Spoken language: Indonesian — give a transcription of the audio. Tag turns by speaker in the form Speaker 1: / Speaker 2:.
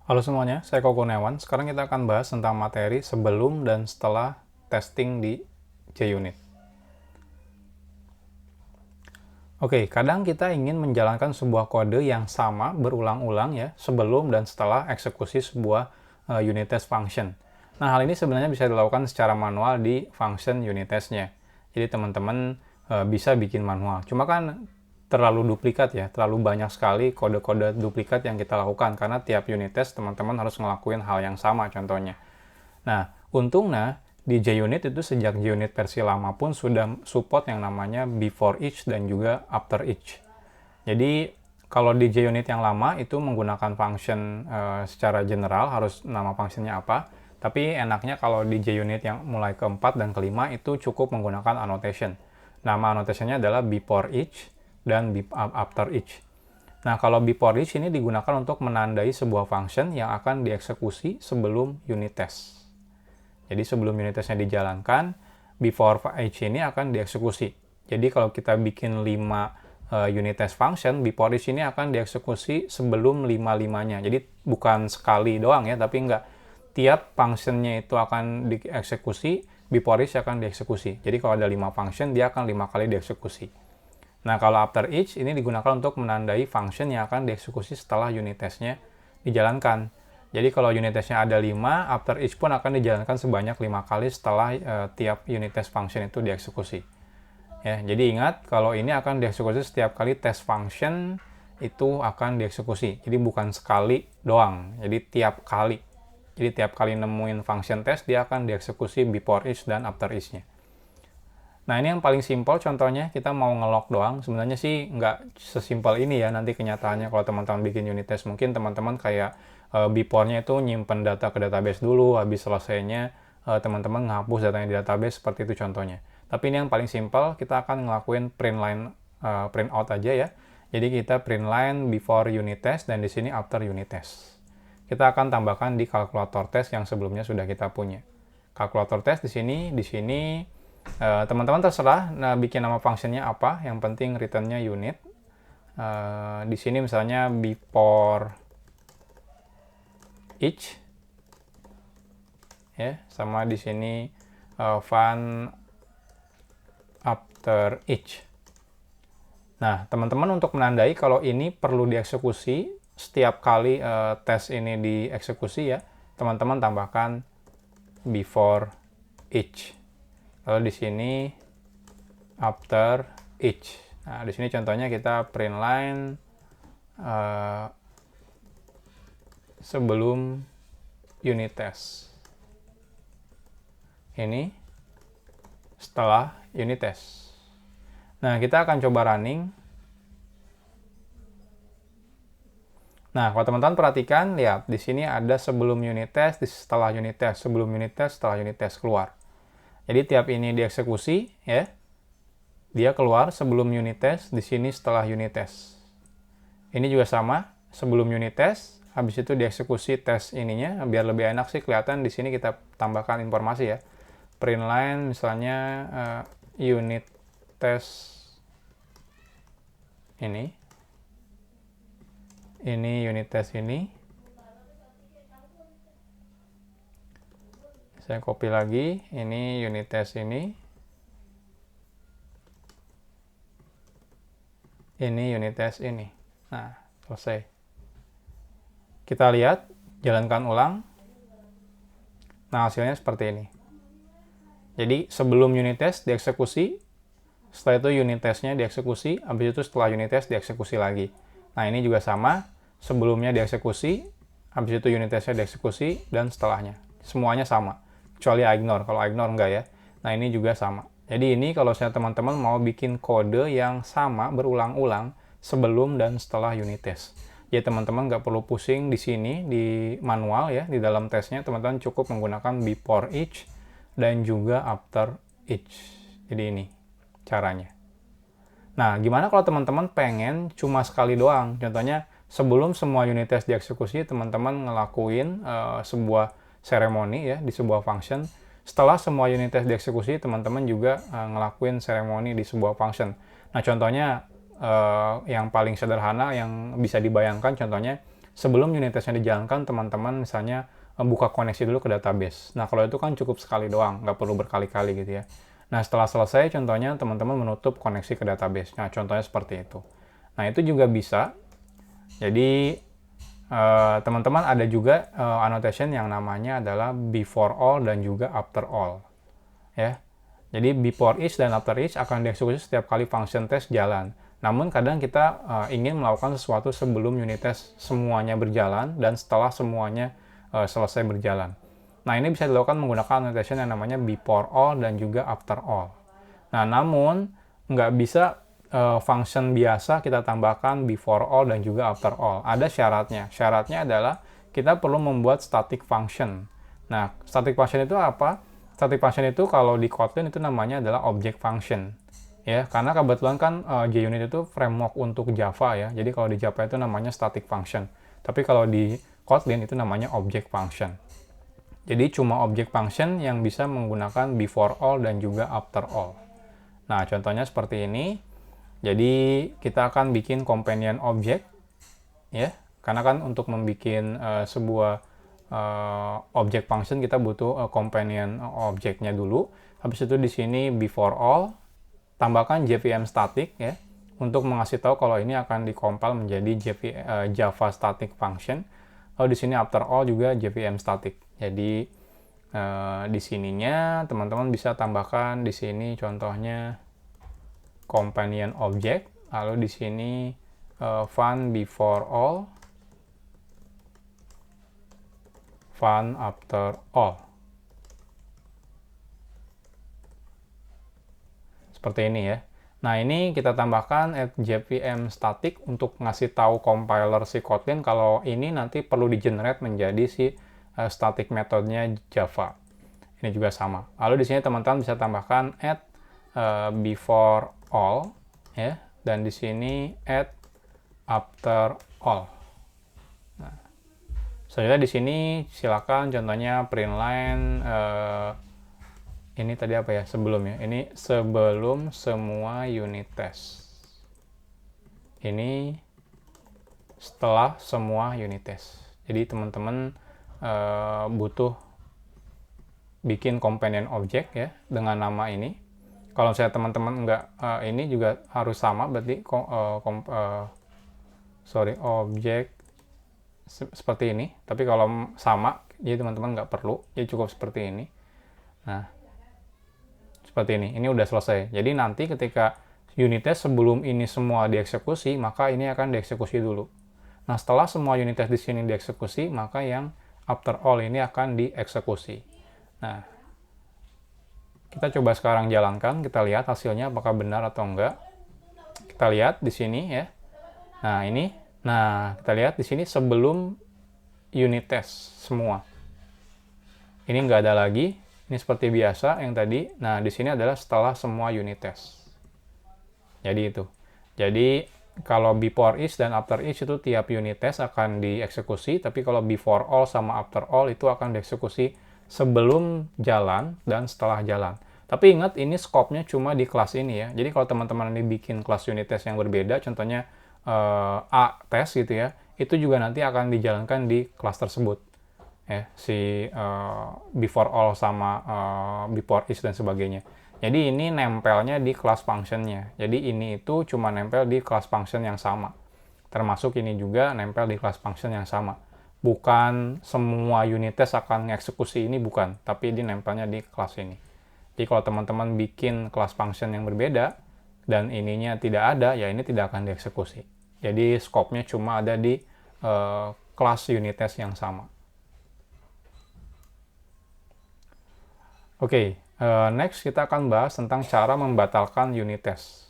Speaker 1: Halo semuanya, saya Koko Kurniawan. Sekarang kita akan bahas tentang materi sebelum dan setelah testing di JUnit. Oke, kadang kita ingin menjalankan sebuah kode yang sama berulang-ulang ya, sebelum dan setelah eksekusi sebuah unit test function. Nah, hal ini sebenarnya bisa dilakukan secara manual di function unit test-nya. Jadi teman-teman bisa bikin manual. Cuma kan terlalu duplikat ya, terlalu banyak sekali kode-kode duplikat yang kita lakukan karena tiap unit test teman-teman harus ngelakuin hal yang sama contohnya. Nah, untungnya di JUnit itu sejak JUnit versi lama pun sudah support yang namanya before each dan juga after each. Jadi kalau di JUnit yang lama itu menggunakan function secara general harus nama functionnya apa. Tapi enaknya kalau di JUnit yang mulai keempat dan kelima itu cukup menggunakan annotation. Nama annotationnya adalah before each dan after each. Nah, kalau before each ini digunakan untuk menandai sebuah function yang akan dieksekusi sebelum unit test. Jadi sebelum unit testnya dijalankan, before each ini akan dieksekusi. Jadi kalau kita bikin 5 unit test function, before each ini akan dieksekusi sebelum 5-5-nya. Jadi bukan sekali doang ya, tapi enggak. Tiap functionnya itu akan dieksekusi, before each akan dieksekusi. Jadi kalau ada 5 function, dia akan 5 kali dieksekusi. Nah, kalau after each ini digunakan untuk menandai function yang akan dieksekusi setelah unit testnya dijalankan. Jadi kalau unit testnya ada 5, after each pun akan dijalankan sebanyak 5 kali setelah tiap unit test function itu dieksekusi. Ya, jadi ingat kalau ini akan dieksekusi setiap kali test function itu akan dieksekusi. Jadi bukan sekali doang, jadi tiap kali. Jadi tiap kali nemuin function test dia akan dieksekusi before each dan after each-nya. Nah, ini yang paling simpel contohnya, kita mau nge-lock doang. Sebenarnya sih nggak sesimpel ini ya nanti kenyataannya kalau teman-teman bikin unit test. Mungkin teman-teman kayak before-nya itu nyimpen data ke database dulu, habis selesainya teman-teman ngapus datanya di database, seperti itu contohnya. Tapi ini yang paling simpel, kita akan ngelakuin print line print out aja ya. Jadi kita print line before unit test dan di sini after unit test. Kita akan tambahkan di kalkulator test yang sebelumnya sudah kita punya. Kalkulator test di sini teman-teman terserah bikin nama functionnya apa, yang penting returnnya unit. Di sini misalnya before each ya, sama di sini fun after each. Nah, teman-teman untuk menandai kalau ini perlu dieksekusi setiap kali tes ini dieksekusi ya, teman-teman tambahkan before each. Lalu di sini after each. Nah, di sini contohnya kita print line sebelum unit test. Ini setelah unit test. Nah, kita akan coba running. Nah, kalau teman-teman perhatikan, lihat di sini ada sebelum unit test, setelah unit test, sebelum unit test, setelah unit test keluar. Jadi tiap ini dieksekusi ya. Dia keluar sebelum unit test, di sini setelah unit test. Ini juga sama, sebelum unit test, habis itu dieksekusi tes ininya, biar lebih enak sih kelihatan di sini kita tambahkan informasi ya. Print line misalnya unit test ini. Ini unit test ini. Saya copy lagi, ini unit test ini. Ini unit test ini. Nah, selesai. Kita lihat, jalankan ulang. Nah, hasilnya seperti ini. Jadi, sebelum unit test dieksekusi, setelah itu unit testnya dieksekusi, habis itu setelah unit test dieksekusi lagi. Nah, ini juga sama, sebelumnya dieksekusi, habis itu unit testnya dieksekusi, dan setelahnya. Semuanya sama, kecuali ignore. Kalau ignore enggak ya. Nah, ini juga sama. Jadi ini kalau saya teman-teman mau bikin kode yang sama berulang-ulang sebelum dan setelah unit test. Ya teman-teman nggak perlu pusing di sini di manual ya, di dalam tesnya teman-teman cukup menggunakan before each dan juga after each. Jadi ini caranya. Nah, gimana kalau teman-teman pengen cuma sekali doang? Contohnya sebelum semua unit test dieksekusi, teman-teman ngelakuin sebuah seremoni ya di sebuah function. Setelah semua unit test dieksekusi, teman-teman juga ngelakuin seremoni di sebuah function. Nah, contohnya yang paling sederhana yang bisa dibayangkan contohnya sebelum unit testnya dijalankan, teman-teman misalnya buka koneksi dulu ke database. Nah, kalau itu kan cukup sekali doang, nggak perlu berkali-kali gitu ya. Nah, setelah selesai, contohnya teman-teman menutup koneksi ke database. Nah, contohnya seperti itu. Nah, itu juga bisa. Jadi, teman-teman ada juga annotation yang namanya adalah before all dan juga after all. Ya. Jadi, before each dan after each akan dieksekusi setiap kali function test jalan. Namun, kadang kita ingin melakukan sesuatu sebelum unit test semuanya berjalan dan setelah semuanya selesai berjalan. Nah, ini bisa dilakukan menggunakan annotation yang namanya before all dan juga after all. Nah, namun nggak bisa function biasa kita tambahkan before all dan juga after all. Ada syaratnya. Syaratnya adalah kita perlu membuat static function. Nah, static function itu apa? Static function itu kalau di Kotlin itu namanya adalah object function. Ya, karena kebetulan kan JUnit itu framework untuk Java ya. Jadi kalau di Java itu namanya static function. Tapi kalau di Kotlin itu namanya object function. Jadi cuma object function yang bisa menggunakan before all dan juga after all. Nah, contohnya seperti ini. Jadi kita akan bikin companion object ya. Karena kan untuk membuat sebuah object function kita butuh companion objectnya dulu. Habis itu di sini before all tambahkan JVM static ya untuk mengasih tahu kalau ini akan dikompil menjadi Java static function. Lalu di sini after all juga JVM static. Jadi di sininya teman-teman bisa tambahkan di sini contohnya companion object, lalu di sini fun before all, fun after all. Seperti ini ya. Nah, ini kita tambahkan JVM static untuk ngasih tahu compiler si Kotlin kalau ini nanti perlu di-generate menjadi si static metodenya Java. Ini juga sama. Lalu di sini teman-teman bisa tambahkan add before all ya, dan di sini add after all. Nah, selanjutnya di sini silakan contohnya print line ini tadi apa ya sebelumnya? Ini sebelum semua unit test. Ini setelah semua unit test. Jadi teman-teman butuh bikin companion object ya dengan nama ini. Kalau saya teman-teman ini juga harus sama, berarti object seperti ini. Tapi kalau sama, jadi teman-teman nggak perlu, jadi cukup seperti ini. Nah, seperti ini. Ini udah selesai. Jadi nanti ketika unit test sebelum ini semua dieksekusi, maka ini akan dieksekusi dulu. Nah, setelah semua unit test di sini dieksekusi, maka yang after all ini akan dieksekusi. Nah, kita coba sekarang jalankan, kita lihat hasilnya apakah benar atau enggak. Kita lihat di sini ya. Nah, ini. Nah, kita lihat di sini sebelum unit test semua. Ini enggak ada lagi. Ini seperti biasa yang tadi. Nah, di sini adalah setelah semua unit test. Jadi itu. Jadi kalau before each dan after each itu tiap unit test akan dieksekusi, tapi kalau before all sama after all itu akan dieksekusi sebelum jalan dan setelah jalan. Tapi ingat ini scope-nya cuma di kelas ini ya. Jadi kalau teman-teman ini bikin kelas unit test yang berbeda, contohnya A test gitu ya, itu juga nanti akan dijalankan di kelas tersebut. Ya, si before all sama before each dan sebagainya. Jadi ini nempelnya di kelas function-nya. Jadi ini itu cuma nempel di kelas function yang sama. Termasuk ini juga nempel di kelas function yang sama. Bukan semua unit test akan mengeksekusi ini, bukan. Tapi ini nempelnya di kelas ini. Jadi kalau teman-teman bikin kelas function yang berbeda, dan ininya tidak ada, ya ini tidak akan dieksekusi. Jadi scope-nya cuma ada di kelas unit test yang sama. Oke, next kita akan bahas tentang cara membatalkan unit test.